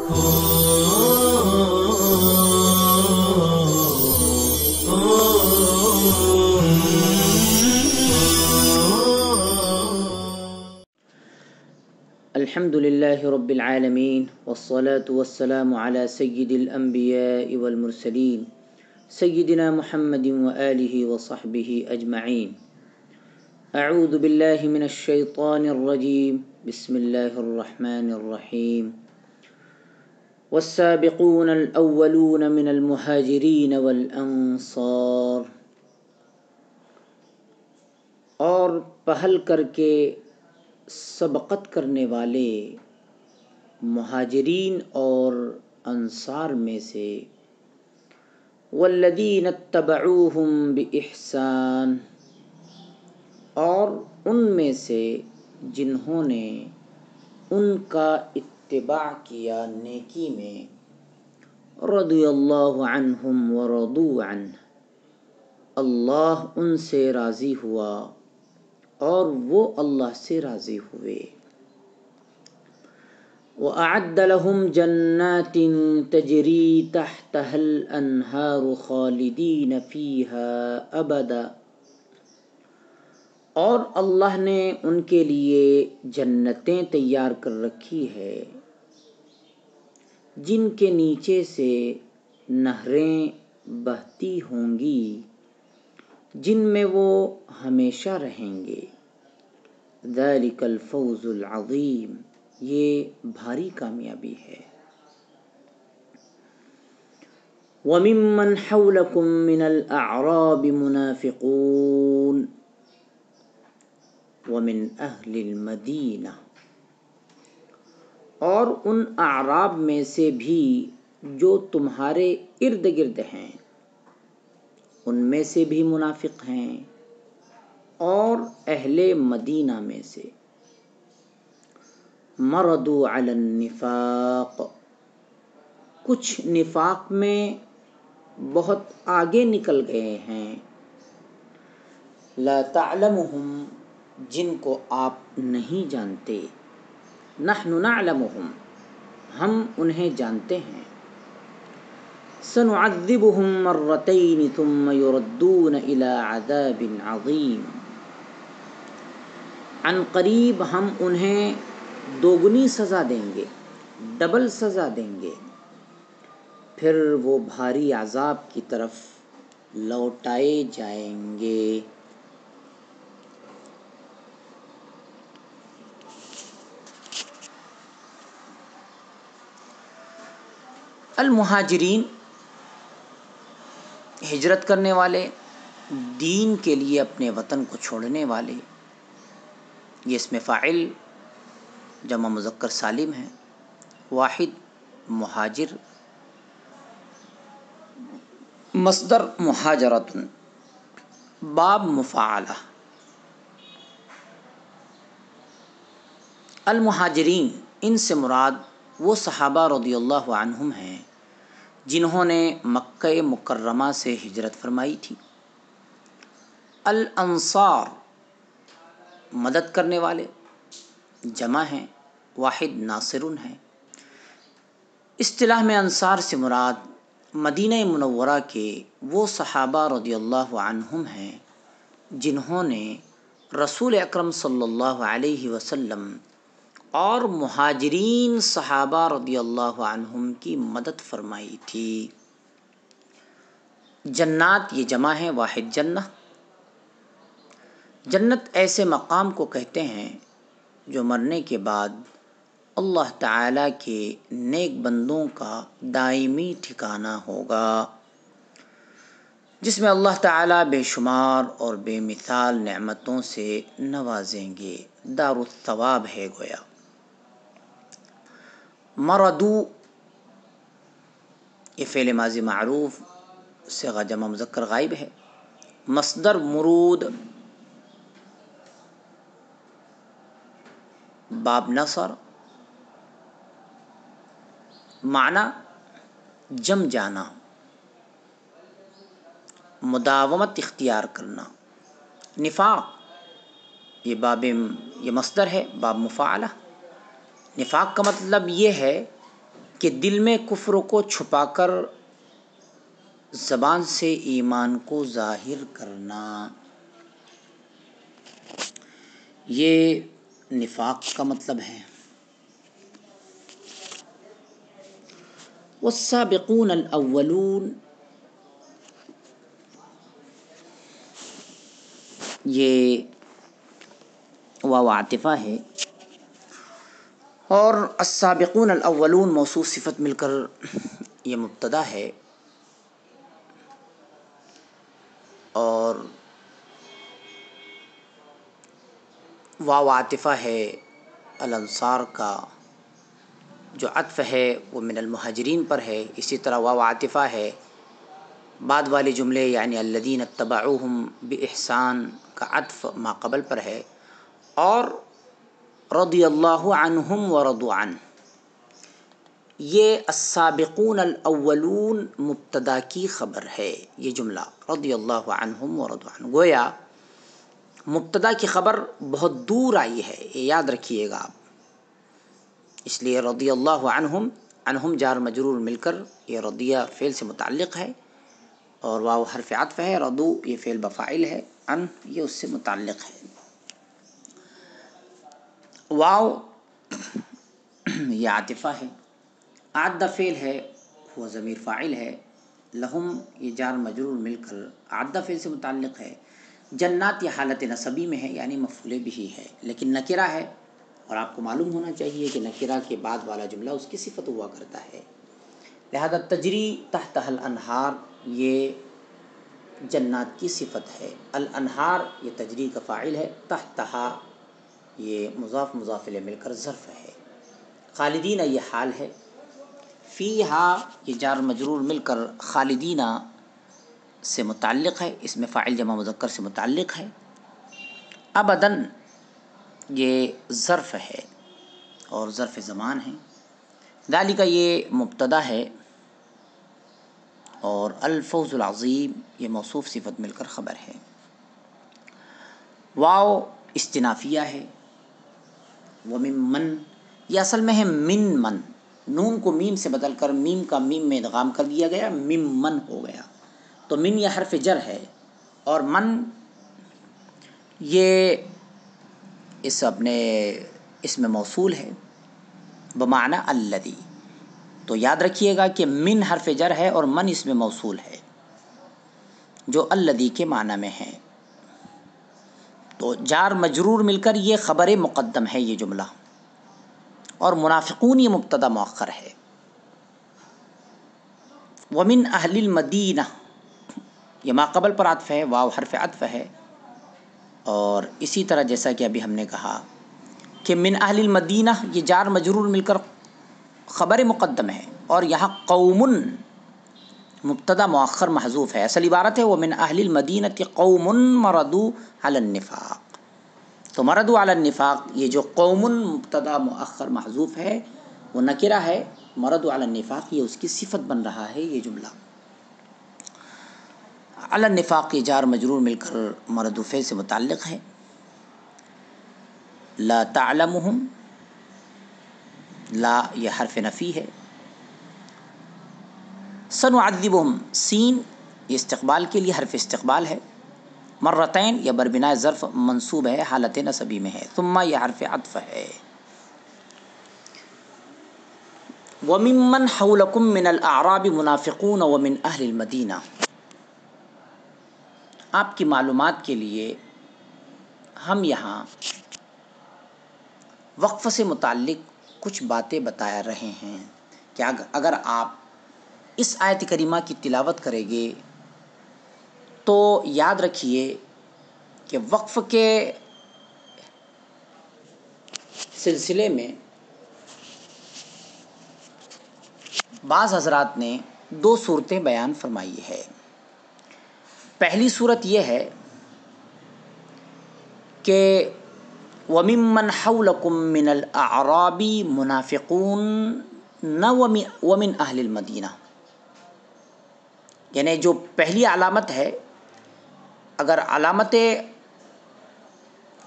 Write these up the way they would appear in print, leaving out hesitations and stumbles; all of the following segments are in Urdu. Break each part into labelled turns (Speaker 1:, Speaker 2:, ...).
Speaker 1: الحمد للہ رب العالمین والصلاة والسلام على سید الانبیاء والمرسلین سیدنا محمد وآلہ وصحبہ اجمعین. اعوذ باللہ من الشیطان الرجیم. بسم اللہ الرحمن الرحیم. والسابقون الاولون من المہاجرین والانصار. اور پہل کر کے سبقت کرنے والے مہاجرین اور انصار میں سے، والذین اتبعوہم بإحسان، اور ان میں سے جنہوں نے ان کا اتباع کیا نیکی میں، رضی اللہ عنہم ورضوا عنہ، اللہ ان سے راضی ہوا اور وہ اللہ سے راضی ہوئے. وَأَعَدَّ لَهُمْ جَنَّاتٍ تَجْرِي تَحْتَهَا الْأَنْهَارُ خَالِدِينَ فِيهَا أَبَدًا، اور اللہ نے ان کے لیے جنتیں تیار کر رکھی ہے جن کے نیچے سے نہریں بہتی ہوں گی، جن میں وہ ہمیشہ رہیں گے. ذالک الفوز العظیم، یہ بھاری کامیابی ہے. وَمِمَّنْ حَوْلَكُمْ مِنَ الْأَعْرَابِ مُنَافِقُونَ وَمِنْ أَهْلِ الْمَدِينَةِ، اور ان اعراب میں سے بھی جو تمہارے ارد گرد ہیں، ان میں سے بھی منافق ہیں، اور اہل مدینہ میں سے. مردوا علی النفاق، کچھ نفاق میں بہت آگے نکل گئے ہیں. لا تعلمہم، جن کو آپ نہیں جانتے. نحن نعلمہم، ہم انہیں جانتے ہیں. سنعذبهم مرتين ثم يردون إلى عذاب عظيم، عن قریب ہم انہیں دوگنی سزا دیں گے، ڈبل سزا دیں گے، پھر وہ بھاری عذاب کی طرف لوٹائے جائیں گے. المہاجرین، ہجرت کرنے والے، دین کے لیے اپنے وطن کو چھوڑنے والے. یہ اسم فاعل جمع مذکر سالم ہے. واحد مہاجر، مصدر مہاجرۃ، باب مفاعلہ. المہاجرین، ان سے مراد وہ صحابہ رضی اللہ عنہم ہیں جنہوں نے مکہ مکرمہ سے ہجرت فرمائی تھی. الانصار، مدد کرنے والے، جمع ہیں، واحد ناصر ہیں. اصطلاح میں انصار سے مراد مدینہ منورہ کے وہ صحابہ رضی اللہ عنہم ہیں جنہوں نے رسول اکرم صلی اللہ علیہ وسلم اور مہاجرین صحابہ رضی اللہ عنہم کی مدد فرمائی تھی. جنات، یہ جمع ہے، واحد جنہ. جنت ایسے مقام کو کہتے ہیں جو مرنے کے بعد اللہ تعالیٰ کے نیک بندوں کا دائمی ٹھکانہ ہوگا، جس میں اللہ تعالیٰ بے شمار اور بے مثال نعمتوں سے نوازیں گے. دار الثواب ہے گویا. مردو، یہ فعل ماضی معروف صیغہ جمع مذکر غائب ہے. مصدر مرود، باب نصر، معنی جم جانا، مداومت اختیار کرنا. نفاق، یہ مصدر ہے، باب مفاعلہ. نفاق کا مطلب یہ ہے کہ دل میں کفر کو چھپا کر زبان سے ایمان کو ظاہر کرنا، یہ نفاق کا مطلب ہے۔ والسابقون الاولون، یہ واو عاطفہ ہے، اور السابقون الاولون موصوف صفت مل کر یہ مبتدا ہے، اور واو عاطفہ ہے الانصار کا، جو عطف ہے وہ من المہاجرین پر ہے۔ اسی طرح واو عاطفہ ہے بعد والے جملے یعنی الذین اتبعوہم باحسان کا عطف ما قبل پر ہے، اور رضی اللہ عنہم ورضوا عنہ، یہ السابقون الاولون مبتدا کی خبر ہے۔ یہ جملہ رضی اللہ عنہم ورضوا عنہ، گویا مبتدا کی خبر بہت دور آئی ہے، یہ یاد رکھیے گا آپ۔ اس لیے رضی اللہ عنہم، عنہم جار مجرور مل کر یہ رضیہ فعل سے متعلق ہے، اور واو حرف عطف ہے، رضو یہ فعل بفاعل ہے، عنہ یہ اس سے متعلق ہے۔ واو یہ عاطفہ ہے، اعد فعل ہے، وہ ضمیر فاعل ہے، لہم یہ جار مجرور مل کر اعد فعل سے متعلق ہے، جنات یہ حالت نصبی میں ہے یعنی مفعول بھی ہے، لیکن نکرہ ہے، اور آپ کو معلوم ہونا چاہیے کہ نکرہ کے بعد والا جملہ اس کی صفت ہوا کرتا ہے، لہذا تجری تحتہ الانہار یہ جنات کی صفت ہے، الانہار یہ تجری کا فاعل ہے، تحتہا یہ مضاف مضاف الیہ مل کر ظرف ہے، خالدین یہ حال ہے، فیہا یہ جار مجرور مل کر خالدین سے متعلق ہے، اس میں فاعل جمع مذکر سے متعلق ہے، ابداً یہ ظرف ہے اور ظرف زمان ہے، ذالک یہ مبتدا ہے، اور الفوز العظیم یہ موصوف صفت مل کر خبر ہے۔ واو استنافیہ ہے، وممن یہ اصل میں ہے من من، نون کو میم سے بدل کر میم کا میم میں ادغام کر دیا گیا، ممن ہو گیا، تو من یہ حرف جر ہے، اور من یہ اس میں موصول ہے بمعنی الذی، تو یاد رکھیے گا کہ من حرف جر ہے اور من اس میں موصول ہے جو الذی کے معنی میں ہے، تو جار مجرور مل کر یہ خبر مقدم ہے یہ جملہ، اور منافقون یہ مبتدا مؤخر ہے۔ ومن اہل المدینہ یہ ما قبل پر عطف ہے، واو حرف عطف ہے، اور اسی طرح جیسا کہ ابھی ہم نے کہا کہ من اہل المدینہ یہ جار مجرور مل کر خبر مقدم ہے، اور یہاں قوم مبتدا مؤخر محذوف ہے، اصل عبارت ہے ومن اہل المدینہ قوم مردوا علی النفاق، تو مردوا علی النفاق یہ جو قوم مبتدا مؤخر محذوف ہے وہ نکرہ ہے، مردوا علی النفاق یہ اس کی صفت بن رہا ہے یہ جملہ، علی النفاق یہ جار مجرور مل کر مردوا فعل سے متعلق ہے، لا تعلمهم لا یہ حرف نفی ہے، سنعذبهم سین یہ استقبال کے لیے حرف استقبال ہے، مرتين یہ بربناء ظرف منصوب ہے حالت نصبی میں ہے، ثم یہ حرف عطف ہے۔ وممن حولکم من الاعراب منافقون ومن اہل المدینہ، آپ کی معلومات کے لیے ہم یہاں وقف سے متعلق کچھ باتیں بتا رہے ہیں کہ اگر آپ اس آیت کریمہ کی تلاوت کریں گے تو یاد رکھیے کہ وقف کے سلسلے میں بعض حضرات نے دو صورتیں بیان فرمائی ہے۔ پہلی صورت یہ ہے کہ وَمِمَّنْ حَوْلَكُمْ مِنَ الْأَعْرَابِ مُنَافِقُونَ وَمِنْ أَهْلِ الْمَدِينَةِ، یعنی جو پہلی علامت ہے اگر علامت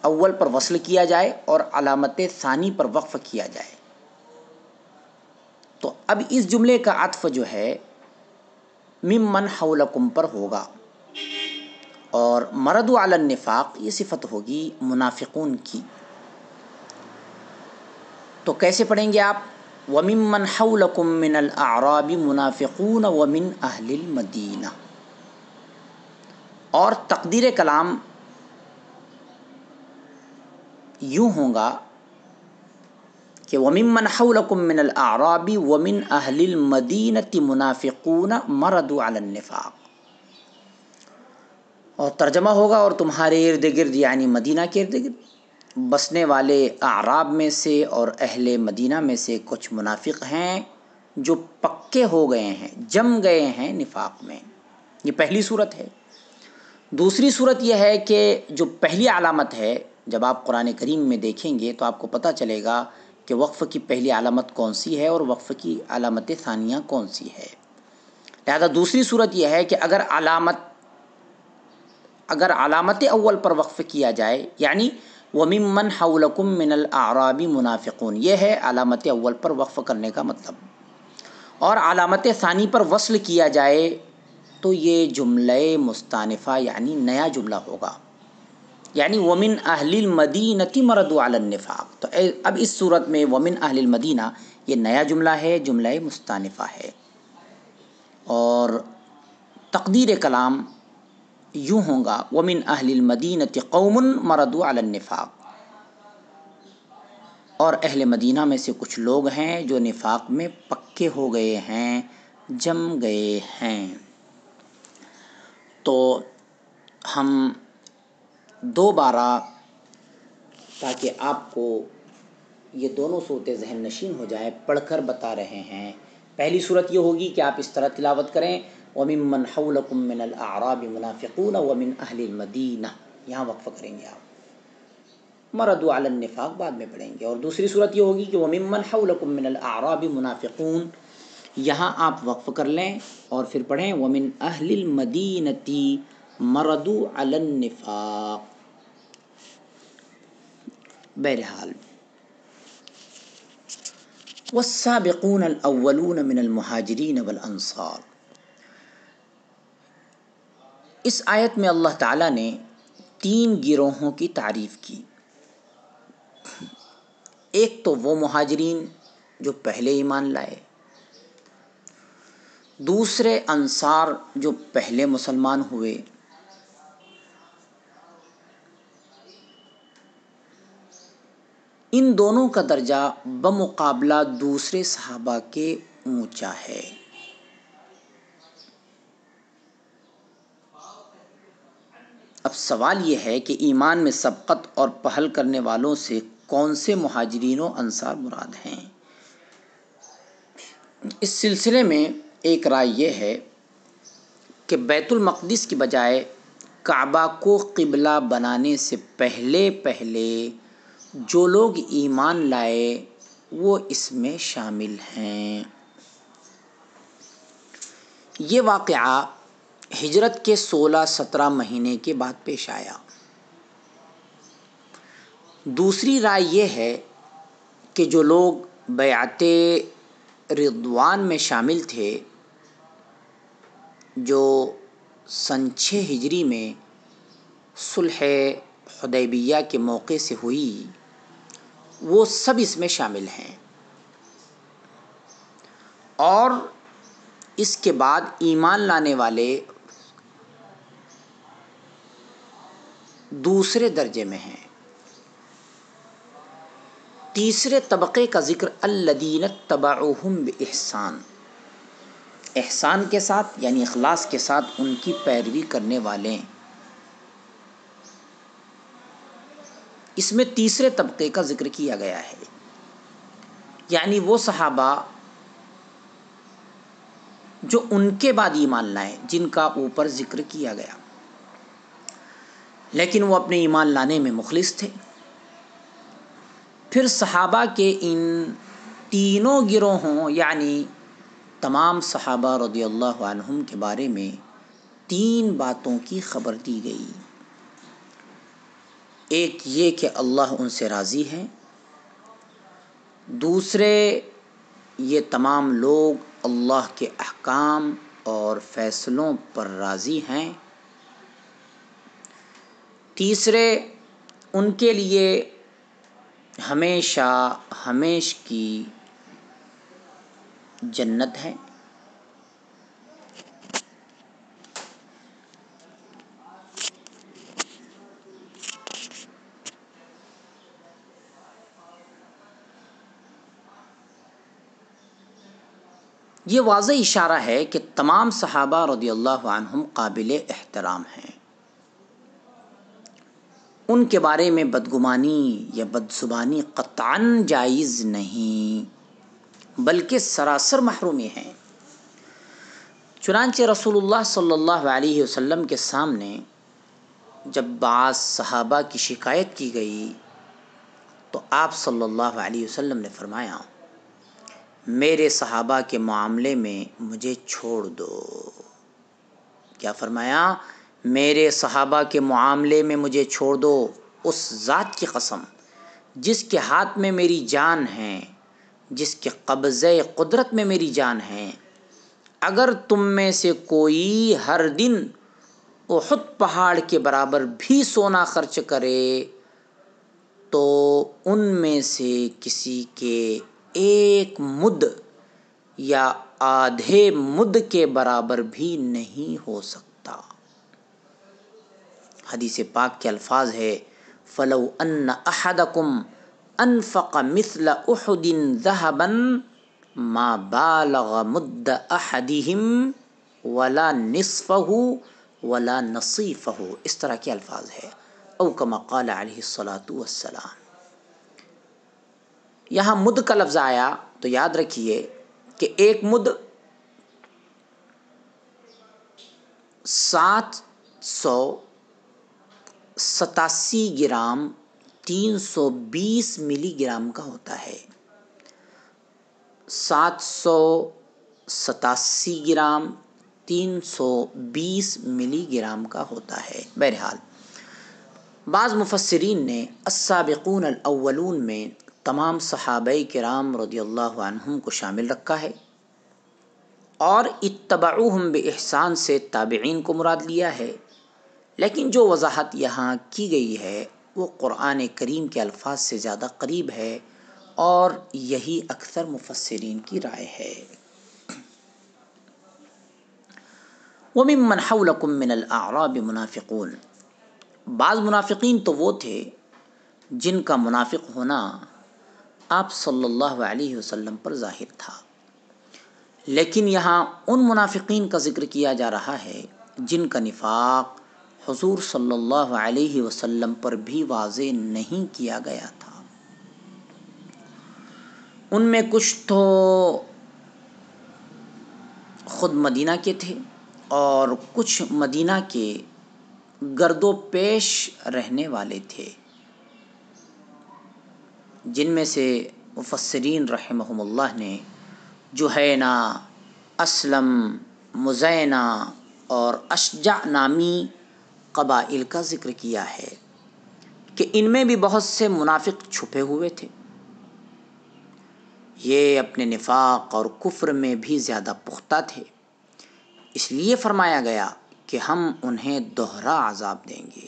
Speaker 1: اول پر وصل کیا جائے اور علامت ثانی پر وقف کیا جائے تو اب اس جملے کا عطف جو ہے ممن حولکم پر ہوگا، اور مردوا علی النفاق یہ صفت ہوگی منافقون کی. تو کیسے پڑھیں گے آپ؟ وَمِمَّنْ حَوْلَكُم مِّنَ الْأَعْرَابِ مُنَافِقُونَ وَمِنْ أَهْلِ الْمَدِينَةِ. اور تقدیر کلام یوں ہوگا کہ وَمِمَّنْ حَوْلَكُم مِّنَ الْأَعْرَابِ وَمِنْ أَهْلِ الْمَدِينَةِ مُنَافِقُونَ مَرَدُوا عَلَى النِّفَاقِ. اور ترجمہ ہوگا اور تمہارے ارد گرد یعنی مدینہ کے ارد گرد بسنے والے اعراب میں سے اور اہل مدینہ میں سے کچھ منافق ہیں جو پکے ہو گئے ہیں، جم گئے ہیں نفاق میں. یہ پہلی صورت ہے. دوسری صورت یہ ہے کہ جو پہلی علامت ہے، جب آپ قرآن کریم میں دیکھیں گے تو آپ کو پتہ چلے گا کہ وقف کی پہلی علامت کون سی ہے اور وقف کی علامت ثانیہ کون سی ہے. لہذا دوسری صورت یہ ہے کہ اگر علامت اول پر وقف کیا جائے، یعنی وَمِمَّنْ حَوْلَكُم مِّنَ الْأَعْرَابِ مُنَافِقُونَ، یہ ہے علامت اول پر وقف کرنے کا مطلب. اور علامت ثانی پر وصل کیا جائے تو یہ جملہ مستانفہ یعنی نیا جملہ ہوگا، یعنی وَمِنْ أَهْلِ الْمَدِينَةِ مَرَدُوا عَلَى النِّفَاقِ. تو اب اس صورت میں وَمِنْ أَهْلِ الْمَدِينَةِ یہ نیا جملہ ہے، جملہ مستانفہ ہے. اور تقدیر کلام یوں ہوگا وَمِنْ أَهْلِ الْمَدِينَةِ قَوْمٌ مَرَدُوا عَلَى النِّفَاقِ. اور اہل مدینہ میں سے کچھ لوگ ہیں جو نفاق میں پکے ہو گئے ہیں، جم گئے ہیں. تو ہم دوبارہ تاکہ آپ کو یہ دونوں صورتیں ذہن نشین ہو جائیں پڑھ کر بتا رہے ہیں. پہلی صورت یہ ہوگی کہ آپ اس طرح تلاوت کریں وَمِمَّنْ حَوْلَكُم مِّنَ الْأَعْرَابِ مُنَافِقُونَ وَمِنْ أَهْلِ الْمَدِينَةِ، یہاں وقف کریں گے آپ. مَرَدُوا عَلَى النِّفَاقِ بعد میں پڑھیں گے. اور دوسری صورت یہ ہوگی کہ وَمِمَّنْ حَوْلَكُم مِّنَ الْأَعْرَابِ مُنَافِقُونَ، یہاں آپ وقف کر لیں اور پھر پڑھیں وَمِنْ أَهْلِ الْمَدِينَةِ مَرَدُوا عَلَى النِّفَاقِ. بہرحال وَالسَّابِقُونَ الْأَوَّلُونَ مِنَ الْمُهَاجِرِينَ وَالْأَنصَارِ. اس آیت میں اللہ تعالیٰ نے 3 گروہوں کی تعریف کی. ایک تو وہ مہاجرین جو پہلے ایمان لائے، دوسرے انصار جو پہلے مسلمان ہوئے، ان دونوں کا درجہ بمقابلہ دوسرے صحابہ کے اونچا ہے. اب سوال یہ ہے کہ ایمان میں سبقت اور پہل کرنے والوں سے کون سے مہاجرین و انصار مراد ہیں؟ اس سلسلے میں ایک رائے یہ ہے کہ بیت المقدس کی بجائے کعبہ کو قبلہ بنانے سے پہلے جو لوگ ایمان لائے وہ اس میں شامل ہیں. یہ واقعہ ہجرت کے 16-17 مہینے کے بعد پیش آیا. دوسری رائے یہ ہے کہ جو لوگ بیعت رضوان میں شامل تھے، جو سن 6 ہجری میں صلح حدیبیہ کے موقع سے ہوئی، وہ سب اس میں شامل ہیں. اور اس کے بعد ایمان لانے والے دوسرے درجے میں ہیں. تیسرے طبقے کا ذکر الذین اتبعوہم بإحسان، احسان کے ساتھ یعنی اخلاص کے ساتھ ان کی پیروی کرنے والے، اس میں تیسرے طبقے کا ذکر کیا گیا ہے. یعنی وہ صحابہ جو ان کے بعد ایمان لائے جن کا اوپر ذکر کیا گیا، لیکن وہ اپنے ایمان لانے میں مخلص تھے. پھر صحابہ کے ان تینوں گروہوں یعنی تمام صحابہ رضی اللہ عنہم کے بارے میں 3 باتوں کی خبر دی گئی. ایک یہ کہ اللہ ان سے راضی ہے، دوسرے یہ تمام لوگ اللہ کے احکام اور فیصلوں پر راضی ہیں۔ تیسرے، ان کے لیے ہمیشہ ہمیش کی جنت ہے۔ یہ واضح اشارہ ہے کہ تمام صحابہ رضی اللہ عنہم قابل احترام ہیں۔ ان کے بارے میں بدگمانی یا بدزبانی قطعاً جائز نہیں، بلکہ سراسر محرومی ہے۔ چنانچہ رسول اللہ صلی اللہ علیہ وسلم کے سامنے جب بعض صحابہ کی شکایت کی گئی تو آپ صلی اللہ علیہ وسلم نے فرمایا، میرے صحابہ کے معاملے میں مجھے چھوڑ دو۔ کیا فرمایا؟ میرے صحابہ کے معاملے میں مجھے چھوڑ دو۔ اس ذات کی قسم جس کے ہاتھ میں میری جان ہے، جس کے قبضۂ قدرت میں میری جان ہے، اگر تم میں سے کوئی ہر دن احد پہاڑ کے برابر بھی سونا خرچ کرے تو ان میں سے کسی کے ایک مد یا آدھے مد کے برابر بھی نہیں ہو سکتا۔ حدیث پاک کے الفاظ ہے، فَلَوْ أَنَّ أَحَدَكُمْ أَنفَقَ مِثْلَ أُحُدٍ ذَهَبًا مَا بَالَغَ مُدَّ أَحَدِهِمْ وَلَا نِصْفَهُ وَلَا نَصِيفَهُ، اس طرح کے الفاظ ہے، او کما قال علیہ الصلاۃ والسلام۔ یہاں مد کا لفظ آیا تو یاد رکھیے کہ ایک مد 787 گرام 320 ملی گرام کا ہوتا ہے۔ 787 گرام 320 ملی گرام کا ہوتا ہے۔ بہرحال بعض مفسرین نے السابقون الاولون میں تمام صحابہ کرام رضی اللہ عنہم کو شامل رکھا ہے، اور اتبعوہم باحسان سے تابعین کو مراد لیا ہے، لیکن جو وضاحت یہاں کی گئی ہے وہ قرآن کریم کے الفاظ سے زیادہ قریب ہے، اور یہی اکثر مفسرین کی رائے ہے۔ وَمِمَّنْ حَوْلَكُمْ مِنَ الْأَعْرَابِ مُنَافِقُونَ، بعض منافقین تو وہ تھے جن کا منافق ہونا آپ صلی اللہ علیہ وسلم پر ظاہر تھا، لیکن یہاں ان منافقین کا ذکر کیا جا رہا ہے جن کا نفاق حضور صلی اللہ علیہ وسلم پر بھی واضح نہیں کیا گیا تھا۔ ان میں کچھ تو خود مدینہ کے تھے اور کچھ مدینہ کے گرد و پیش رہنے والے تھے، جن میں سے مفسرین رحمہم اللہ نے جہینہ، اسلم، مزینہ اور اشجع نامی قبائل کا ذکر کیا ہے کہ ان میں بھی بہت سے منافق چھپے ہوئے تھے۔ یہ اپنے نفاق اور کفر میں بھی زیادہ پختہ تھے، اس لیے فرمایا گیا کہ ہم انہیں دوہرا عذاب دیں گے،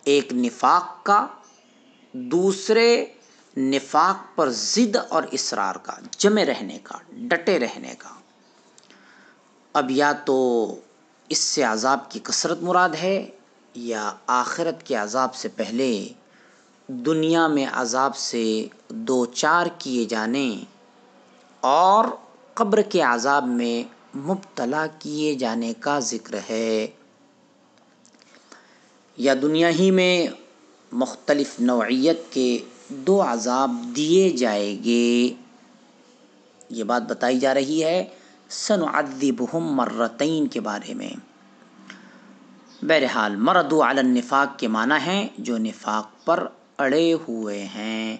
Speaker 1: ایک نفاق کا، دوسرے نفاق پر ضد اور اصرار کا، جمے رہنے کا، ڈٹے رہنے کا۔ اب یا تو اس سے عذاب کی کثرت مراد ہے، یا آخرت کے عذاب سے پہلے دنیا میں عذاب سے دوچار کیے جانے اور قبر کے عذاب میں مبتلا کیے جانے کا ذکر ہے، یا دنیا ہی میں مختلف نوعیت کے 2 عذاب دیے جائیں گے۔ یہ بات بتائی جا رہی ہے سنعذبہم مرتین کے بارے میں۔ بہرحال مردوا علی النفاق کے معنی ہیں جو نفاق پر اڑے ہوئے ہیں۔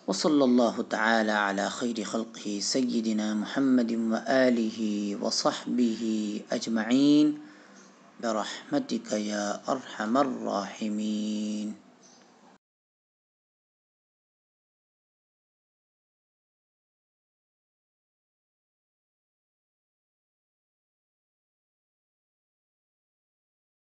Speaker 1: وصلی اللہ تعالی علی خیر خلقہ سیدنا محمد وآلہ وصحبہ اجمعین برحمتک یا ارحم الراحمین۔